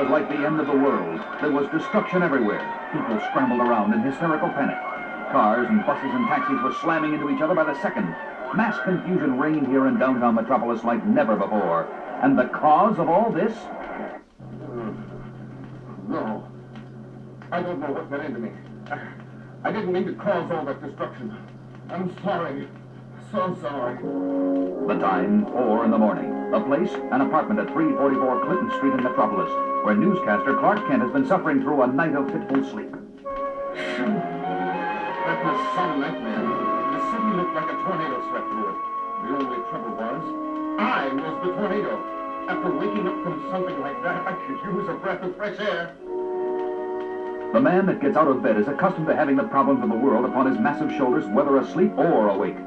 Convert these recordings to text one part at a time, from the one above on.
was like the end of the world. There was destruction everywhere. People scrambled around in hysterical panic. Cars and buses and taxis were slamming into each other by the second. Mass confusion reigned here in downtown Metropolis like never before. And the cause of all this? No. I don't know what got into me. I didn't mean to cause all that destruction. I'm sorry. So sorry. The time, 4 in the morning. A place, an apartment at 344 Clinton Street in Metropolis, where newscaster Clark Kent has been suffering through a night of fitful sleep. That was some nightmare. The city looked like a tornado swept through it. The only trouble was, I was the tornado. After waking up from something like that, I could use a breath of fresh air. The man that gets out of bed is accustomed to having the problems of the world upon his massive shoulders, whether asleep or awake.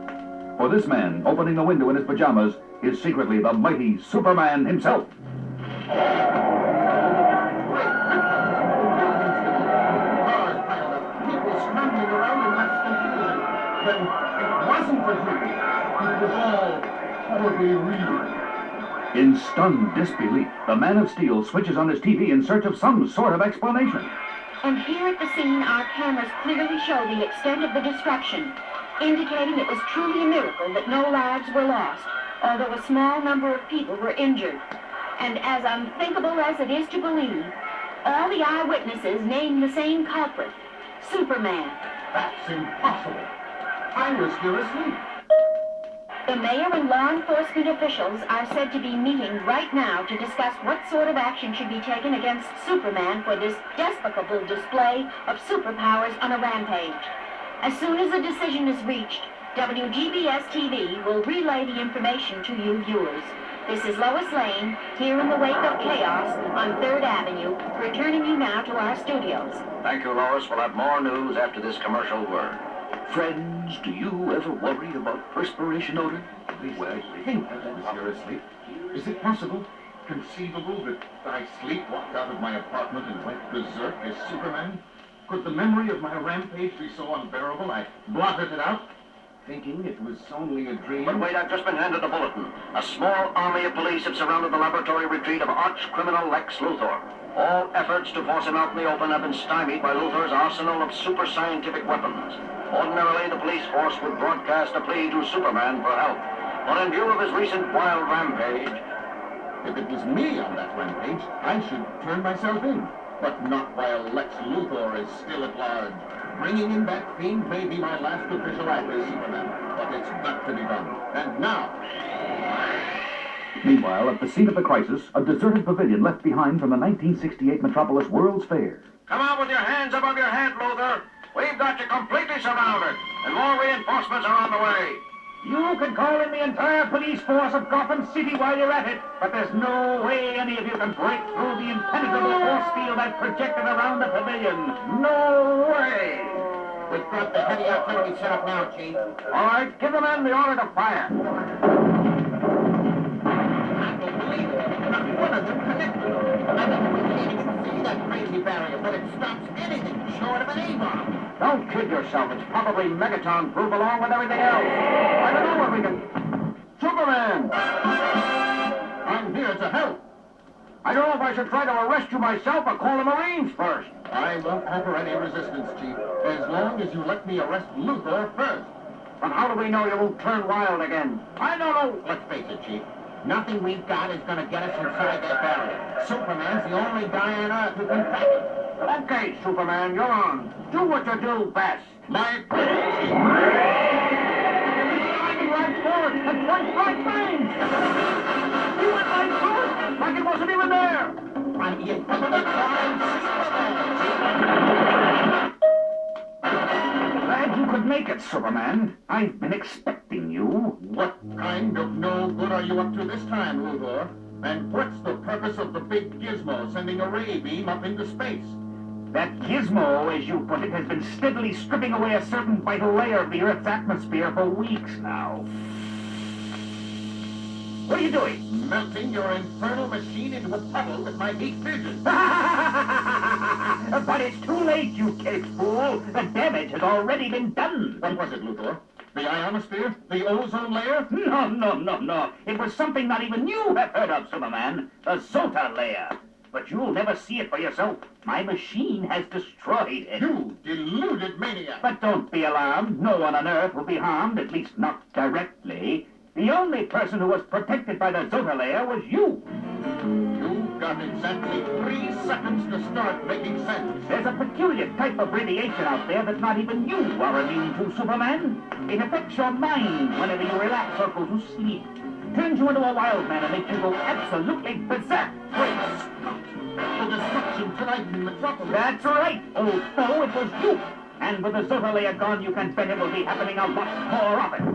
For this man, opening the window in his pajamas, is secretly the mighty Superman himself. Then it wasn't a dream. It was all horribly real. In stunned disbelief, the Man of Steel switches on his TV in search of some sort of explanation. And here at the scene, our cameras clearly show the extent of the destruction, indicating it was truly a miracle that no lives were lost, although a small number of people were injured. And as unthinkable as it is to believe, all the eyewitnesses named the same culprit, Superman. That's impossible. I was still asleep. The mayor and law enforcement officials are said to be meeting right now to discuss what sort of action should be taken against Superman for this despicable display of superpowers on a rampage. As soon as a decision is reached, WGBS TV will relay the information to you viewers. This is Lois Lane, here in the wake of chaos on 3rd Avenue, returning you now to our studios. Thank you, Lois. We'll have more news after this commercial word. Friends, do you ever worry about perspiration odor? Well, think that I was here asleep. Is it possible, conceivable, that I sleepwalked out of my apartment and went berserk as Superman? Could the memory of my rampage be so unbearable I blotted it out, thinking it was only a dream? But wait, I've just been handed a bulletin. A small army of police have surrounded the laboratory retreat of arch-criminal Lex Luthor. All efforts to force him out in the open have been stymied by Luthor's arsenal of super-scientific weapons. Ordinarily, the police force would broadcast a plea to Superman for help. But in view of his recent wild rampage... If it was me on that rampage, I should turn myself in. But not while Lex Luthor is still at large. Bringing in that fiend may be my last official act as Superman, but it's got to be done. And now... Meanwhile, at the scene of the crisis, a deserted pavilion left behind from the 1968 Metropolis World's Fair. Come out with your hands above your head, Luthor. We've got you completely surrounded, and more reinforcements are on the way. You can call in the entire police force of Gotham City while you're at it, but there's no way any of you can break through the impenetrable force field I've projected around the pavilion. No way! We've got the heavy artillery set up now, Chief. All right, give the men the order to fire. I don't believe it. Not one of them connected. I mean, we can't even see that crazy barrier, but it stops anything short of an A-bomb. Don't kid yourself. It's probably Megaton-proof along with everything else. I don't know what we can... Superman! I'm here to help. I don't know if I should try to arrest you myself or call the Marines first. I won't offer any resistance, Chief, as long as you let me arrest Luthor first. But how do we know you won't turn wild again? I don't know. Let's face it, Chief. Nothing we've got is going to get us inside that barrier. Superman's the only guy on Earth who can crack it. Okay, Superman, you're on. Do what you do best. My... Driving right for it and point blank range. He went right through it, like it wasn't even there. I'm yet to define Superman. Glad you could make it, Superman. I've been expecting you. What kind of no good are you up to this time, Luthor? And what's the purpose of the big gizmo sending a ray beam up into space? That gizmo, as you put it, has been steadily stripping away a certain vital layer of the Earth's atmosphere for weeks now. What are you doing? Melting your infernal machine into a puddle with my heat vision. But it's too late, you caged fool. The damage has already been done. What was it, Luthor? The ionosphere? The ozone layer? No. It was something not even you have heard of, Superman. The Zota layer. but you'll never see it for yourself. My machine has destroyed it. You deluded maniac! But don't be alarmed. No one on Earth will be harmed, at least not directly. The only person who was protected by the Zota layer was you. You've got exactly 3 seconds to start making sense. There's a peculiar type of radiation out there that not even you are immune to, Superman. It affects your mind whenever you relax or go to sleep. Turns you into a wild man and makes you go absolutely berserk. Great Scott! The destruction tonight in Metropolis. That's right, old foe, it was you. And with the Zota layer gone, you can bet it will be happening a lot more often.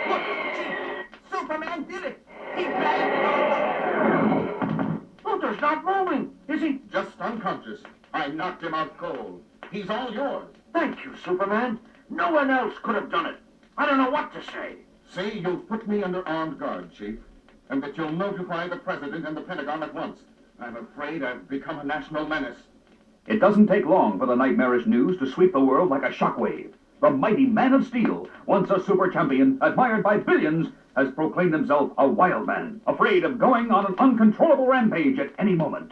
Look, Chief! Superman did it! He bagged Luthor's not moving, is he? Just unconscious. I knocked him out cold. He's all yours. Thank you, Superman. No one else could have done it. I don't know what to say. Say you'll put me under armed guard, Chief, and that you'll notify the President and the Pentagon at once. I'm afraid I've become a national menace. It doesn't take long for the nightmarish news to sweep the world like a shockwave. The mighty Man of Steel, once a super champion, admired by billions, has proclaimed himself a wild man, afraid of going on an uncontrollable rampage at any moment.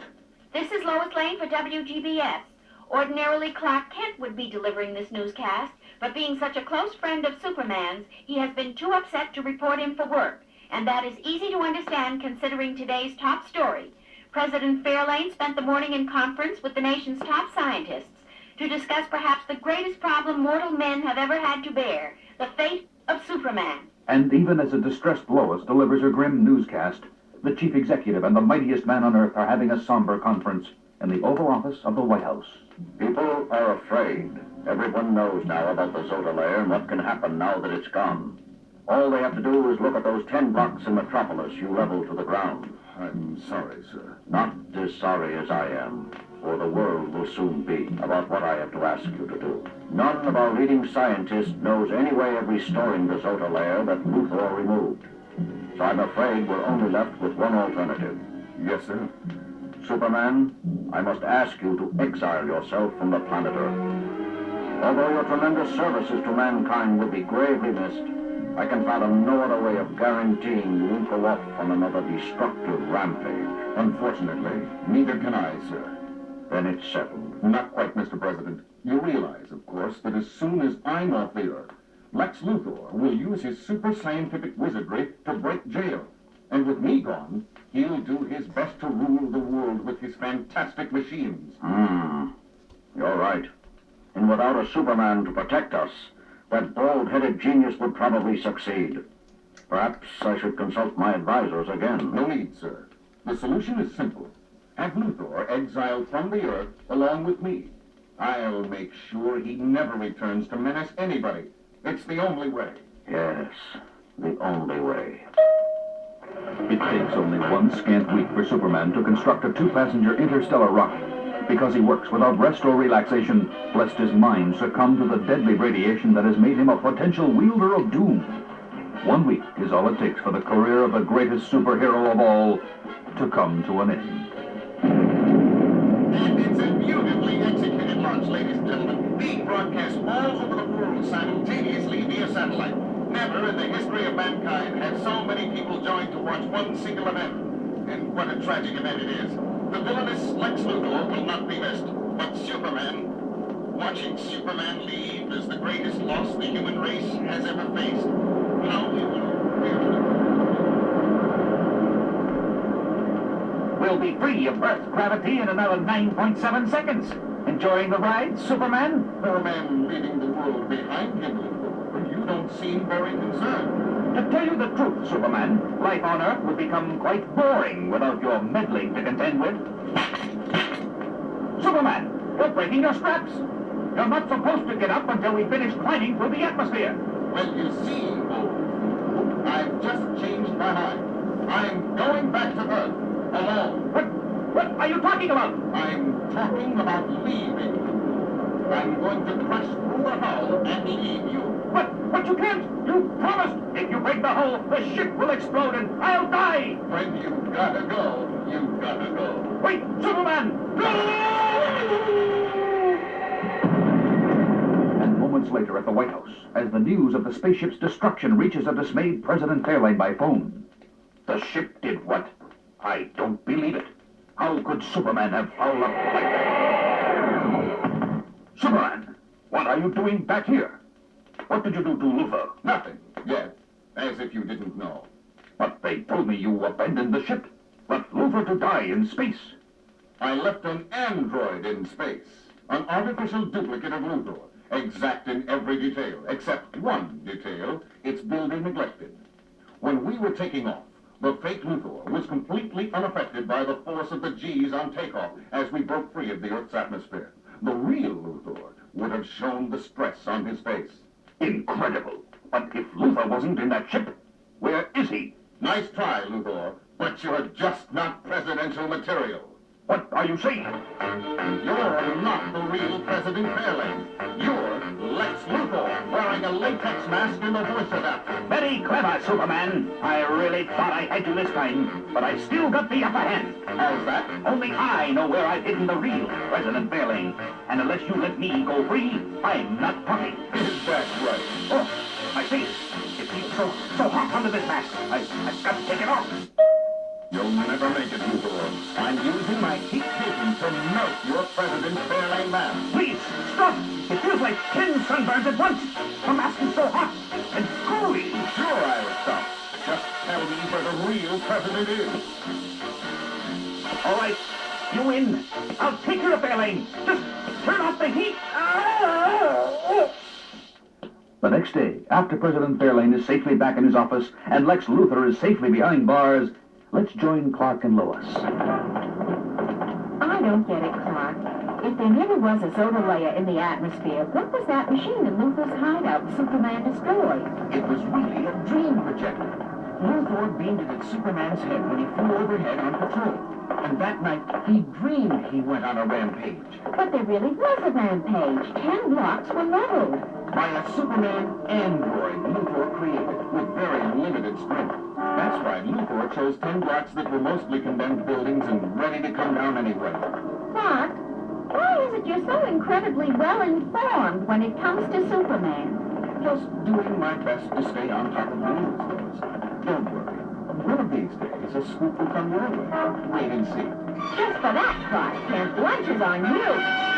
This is Lois Lane for WGBS. Ordinarily, Clark Kent would be delivering this newscast, but being such a close friend of Superman's, he has been too upset to report in for work. And that is easy to understand considering today's top story. President Fairlane spent the morning in conference with the nation's top scientists to discuss perhaps the greatest problem mortal men have ever had to bear, the fate of Superman. And even as a distressed Lois delivers her grim newscast, the chief executive and the mightiest man on Earth are having a somber conference in the Oval Office of the White House. People are afraid. Everyone knows now about the Zota layer and what can happen now that it's gone. All they have to do is look at those 10 blocks in Metropolis you leveled to the ground. I'm sorry, sir. Not as sorry as I am, or the world will soon be, about what I have to ask you to do. None of our leading scientists knows any way of restoring the Zota layer that Luthor removed. So I'm afraid we're only left with one alternative. Yes, sir. Superman, I must ask you to exile yourself from the planet Earth. Although your tremendous services to mankind will be gravely missed, I can fathom no other way of guaranteeing you won't go off on another destructive rampage. Unfortunately, neither can I, sir. Then it's settled. Not quite, Mr. President. You realize, of course, that as soon as I'm off the Earth, Lex Luthor will use his super scientific wizardry to break jail. And with me gone, he'll do his best to rule the world with his fantastic machines. You're right. And without a Superman to protect us, that bald-headed genius would probably succeed. Perhaps I should consult my advisors again. No need, sir. The solution is simple. Have Luthor exiled from the Earth along with me. I'll make sure he never returns to menace anybody. It's the only way. Yes, the only way. It takes only one scant week for Superman to construct a 2-passenger interstellar rocket. Because he works without rest or relaxation, lest his mind succumb to the deadly radiation that has made him a potential wielder of doom. 1 week is all it takes for the career of the greatest superhero of all to come to an end. And it's a beautifully executed launch, ladies and gentlemen, being broadcast all over the world simultaneously via satellite. Never in the history of mankind have so many people joined to watch one single event. And what a tragic event it is. The villainous Lex Luthor will not be missed, but Superman, watching Superman leave is the greatest loss the human race has ever faced. How we will We'll be free of Earth gravity in another 9.7 seconds. Enjoying the ride, Superman? poor man leaving the world behind him, Luthor. You don't seem very concerned. To tell you the truth, Superman, life on Earth would become quite boring without your meddling to contend with. Superman, you're breaking your straps. You're not supposed to get up until we finish climbing through the atmosphere. Well, you see, old, I've just changed my mind. I'm going back to Earth, alone. What are you talking about? I'm talking about leaving. I'm going to crash through the hull and leave you. But you can't. You promised. If you break the hull, the ship will explode and I'll die. When you've gotta go, you've gotta go. Wait, Superman! No! And moments moments later at the White House, as the news of the spaceship's destruction reaches a dismayed President Fairlane by phone. The ship did what? I don't believe it. How could Superman have fouled up like that? Superman, what are you doing back here? What did you do to Luthor? Nothing, yet. As if you didn't know. But they told me you abandoned the ship. Left Luthor to die in space. I left an android in space. An artificial duplicate of Luthor. Exact in every detail, except one detail, its building neglected. When we were taking off, the fake Luthor was completely unaffected by the force of the G's on takeoff as we broke free of the Earth's atmosphere. The real Luthor would have shown the stress on his face. Incredible. But if Luthor wasn't in that ship, where is he? Nice try, Luthor, but you're just not presidential material. What are you saying? You're not the real President Fairlane. You're Lex Luthor, wearing a latex mask and a voice adapter. Very clever, Superman. I really thought I had you this time, but I still got the upper hand. How's that? Only I know where I've hidden the real President Fairlane. And unless you let me go free, I'm not talking. Is that right? Oh, my face. It feels so hot under this mask. I've got to take it off. You'll never make it, Luthor. I'm using my heat vision to melt your President Fairlane mask. Please, stop! It feels like 10 sunburns at once. The mask is so hot and screwy. Sure I'll stop. Just tell me where the real president is. All right, you win. I'll take you to Fairlane. Just turn off the heat. The next day, after President Fairlane is safely back in his office and Lex Luthor is safely behind bars, let's join Clark and Lois. I don't get it, Clark. If there never was a soda layer in the atmosphere, what was that machine in Luthor's hideout Superman destroyed? It was really a dream projector. Luthor beamed it at Superman's head when he flew overhead on patrol. And that night, he dreamed he went on a rampage. But there really was a rampage. 10 blocks were leveled. By a Superman android Luthor created with very limited strength. That's why Luthor chose 10 blocks that were mostly condemned buildings and ready to come down anyway. Clark, why is it you're so incredibly well-informed when it comes to Superman? Just doing my best to stay on top of the news, Lois. Don't worry. One of these days, a scoop will come your way. Wait and see. Just for that, Clark Kent, lunch is on you.